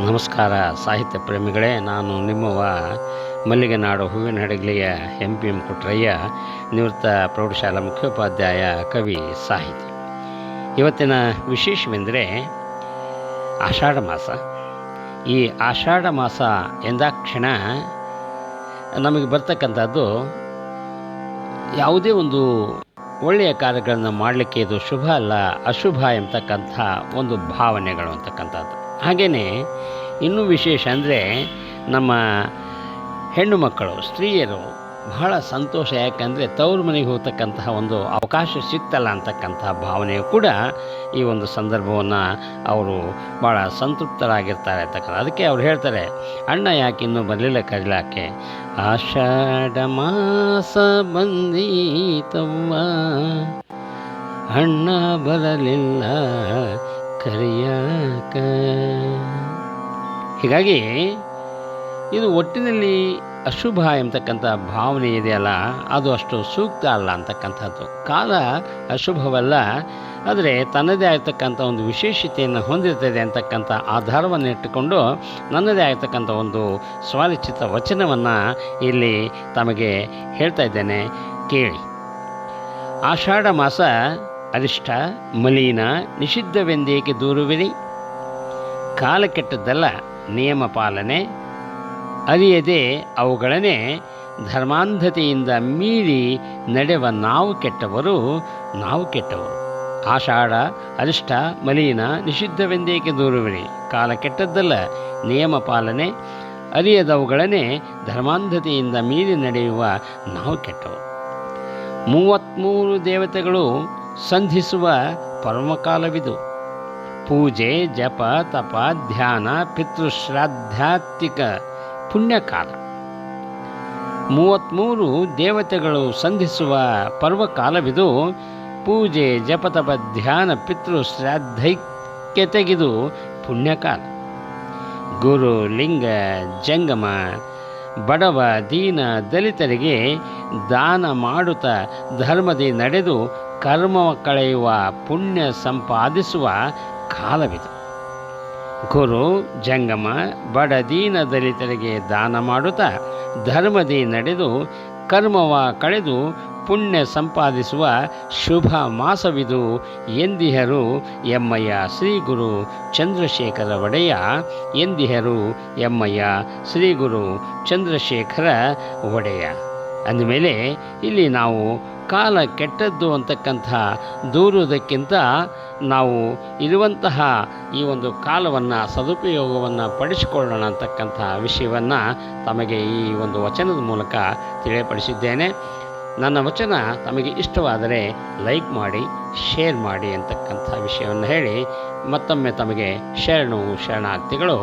ನಮಸ್ಕಾರ ಸಾಹಿತ್ಯ ಪ್ರೇಮಿಗಳೇ, ನಾನು ನಿಮ್ಮವ ಮಲ್ಲಿಗೆನಾಡು ಹೂವಿನ ಹಡಗಲಿಯ MPM ಕುಟ್ರಯ್ಯ, ನಿವೃತ್ತ ಪ್ರೌಢಶಾಲಾ ಮುಖ್ಯೋಪಾಧ್ಯಾಯ, ಕವಿ, ಸಾಹಿತಿ. ಇವತ್ತಿನ ವಿಶೇಷವೆಂದರೆ ಆಷಾಢ ಮಾಸ. ಈ ಆಷಾಢ ಮಾಸ ಎಂದಾಕ್ಷಣ ನಮಗೆ ಬರ್ತಕ್ಕಂಥದ್ದು ಯಾವುದೇ ಒಂದು ಒಳ್ಳೆಯ ಕಾರ್ಯಗಳನ್ನು ಮಾಡಲಿಕ್ಕೆ ಇದು ಶುಭ ಅಲ್ಲ, ಅಶುಭ ಎಂಬತಕ್ಕಂಥ ಒಂದು ಭಾವನೆಗಳು ಅಂತಕ್ಕಂಥದ್ದು. ಹಾಗೆಯೇ ಇನ್ನೂ ವಿಶೇಷ ಅಂದರೆ ನಮ್ಮ ಹೆಣ್ಣು ಮಕ್ಕಳು, ಸ್ತ್ರೀಯರು ಬಹಳ ಸಂತೋಷ. ಯಾಕಂದರೆ ತವರು ಮನೆಗೆ ಹೋಗ್ತಕ್ಕಂತಹ ಒಂದು ಅವಕಾಶ ಸಿಗ್ತಲ್ಲ ಅಂತಕ್ಕಂತಹ ಭಾವನೆಯು ಕೂಡ ಈ ಒಂದು ಸಂದರ್ಭವನ್ನು ಅವರು ಭಾಳ ಸಂತೃಪ್ತರಾಗಿರ್ತಾರೆ ಅಂತಕ್ಕಂಥ. ಅದಕ್ಕೆ ಅವ್ರು ಹೇಳ್ತಾರೆ, ಅಣ್ಣ ಯಾಕೆ ಇನ್ನೂ ಬರಲಿಲ್ಲ ಕರಿಲಾಕೆ, ಆಷಾಢ ಮಾಸ ಬಂದೀತವ್ವ, ಅಣ್ಣ ಬರಲಿಲ್ಲ ಕರಿಯಾಕ. ಹೀಗಾಗಿ ಇದು ಒಟ್ಟಿನಲ್ಲಿ ಅಶುಭ ಎಂಬತಕ್ಕಂಥ ಭಾವನೆ ಇದೆಯಲ್ಲ, ಅದು ಅಷ್ಟು ಸೂಕ್ತ ಅಲ್ಲ ಅಂತಕ್ಕಂಥದ್ದು. ಕಾಲ ಅಶುಭವಲ್ಲ, ಆದರೆ ತನ್ನದೇ ಆಗ್ತಕ್ಕಂಥ ಒಂದು ವಿಶೇಷತೆಯನ್ನು ಹೊಂದಿರ್ತದೆ ಅಂತಕ್ಕಂಥ ಆಧಾರವನ್ನು ಇಟ್ಟುಕೊಂಡು ನನ್ನದೇ ಆಗ್ತಕ್ಕಂಥ ಒಂದು ಸ್ವರಚಿತ ವಚನವನ್ನು ಇಲ್ಲಿ ತಮಗೆ ಹೇಳ್ತಾ ಇದ್ದೇನೆ, ಕೇಳಿ. ಆಷಾಢ ಮಾಸ ಅರಿಷ್ಟ ಮಲೀನ ನಿಷಿದ್ಧವೆಂದೇಕೆ ದೂರುವಿರಿ, ಕಾಲ ಕೆಟ್ಟದ್ದಲ್ಲ ನಿಯಮ ಪಾಲನೆ, ಅರಿಯದೆ ಅವುಗಳನ್ನೇ ಧರ್ಮಾಂಧತೆಯಿಂದ ಮೀರಿ ನಡೆವ ನಾವು ಕೆಟ್ಟವರು. ಆಷಾಢ ಅರಿಷ್ಟ ಮಲೀನ ನಿಷಿದ್ಧವೆಂದೇಕೆ ದೂರುವಿರಿ, ಕಾಲ ಕೆಟ್ಟದ್ದಲ್ಲ ನಿಯಮ ಪಾಲನೆ, ಅರಿಯದವುಗಳನ್ನೇ ಧರ್ಮಾಂಧತೆಯಿಂದ ಮೀರಿ ನಡೆಯುವ ನಾವು ಕೆಟ್ಟವರು. 33 ದೇವತೆಗಳು ಸಂಧಿಸುವ ಪರಮಕಾಲವಿದು, ಪೂಜೆ ಜಪ ತಪ ಧ್ಯಾನ ಪಿತೃಶ್ರಾದ್ದಾತ್ಮಿಕ ಪುಣ್ಯಕಾಲ. 33 ದೇವತೆಗಳು ಸಂಧಿಸುವ ಪರ್ವಕಾಲವಿದು, ಪೂಜೆ ಜಪ ತಪ ಧ್ಯಾನ ಪಿತೃಶ್ರಾದ್ದೈಕ್ಯತೆಗಿದು ಪುಣ್ಯಕಾಲ. ಗುರು ಲಿಂಗ ಜಂಗಮ ಬಡವ ದೀನ ದಲಿತರಿಗೆ ದಾನ ಮಾಡುತ್ತಾ ಧರ್ಮದಿ ನಡೆದು ಕರ್ಮ ಕಳೆಯುವ ಪುಣ್ಯ ಸಂಪಾದಿಸುವ ಕಾಲವಿದು. ಗುರು ಜಂಗಮ ಬಡ ದೀನ ದಲಿತರಿಗೆ ದಾನ ಮಾಡುತ್ತಾ ಧರ್ಮದಿ ನಡೆದು ಕರ್ಮವ ಕಳೆದು ಪುಣ್ಯ ಸಂಪಾದಿಸುವ ಶುಭ ಮಾಸವಿದು ಎಂದಿಹರು ಎಮ್ಮಯ್ಯ ಶ್ರೀ ಗುರು ಚಂದ್ರಶೇಖರ ಒಡೆಯ. ಎಂದಿಹರು ಎಮ್ಮಯ್ಯ ಶ್ರೀ ಗುರು ಚಂದ್ರಶೇಖರ ಒಡೆಯ. ಅಂದಮೇಲೆ ಇಲ್ಲಿ ನಾವು ಕಾಲ ಕೆಟ್ಟದ್ದು ಅಂತಕ್ಕಂಥ ದೂರುವುದಕ್ಕಿಂತ ನಾವು ಇರುವಂತಹ ಈ ಒಂದು ಕಾಲವನ್ನು ಸದುಪಯೋಗವನ್ನು ಪಡಿಸಿಕೊಳ್ಳೋಣ ಅಂತಕ್ಕಂಥ ವಿಷಯವನ್ನು ತಮಗೆ ಈ ಒಂದು ವಚನದ ಮೂಲಕ ತಿಳಿಯಪಡಿಸಿದ್ದೇನೆ. ನನ್ನ ವಚನ ತಮಗೆ ಇಷ್ಟವಾದರೆ ಲೈಕ್ ಮಾಡಿ, ಶೇರ್ ಮಾಡಿ ಅಂತಕ್ಕಂಥ ವಿಷಯವನ್ನು ಹೇಳಿ ಮತ್ತೊಮ್ಮೆ ತಮಗೆ ಶರಣು ಶರಣಾರ್ಥಿಗಳು.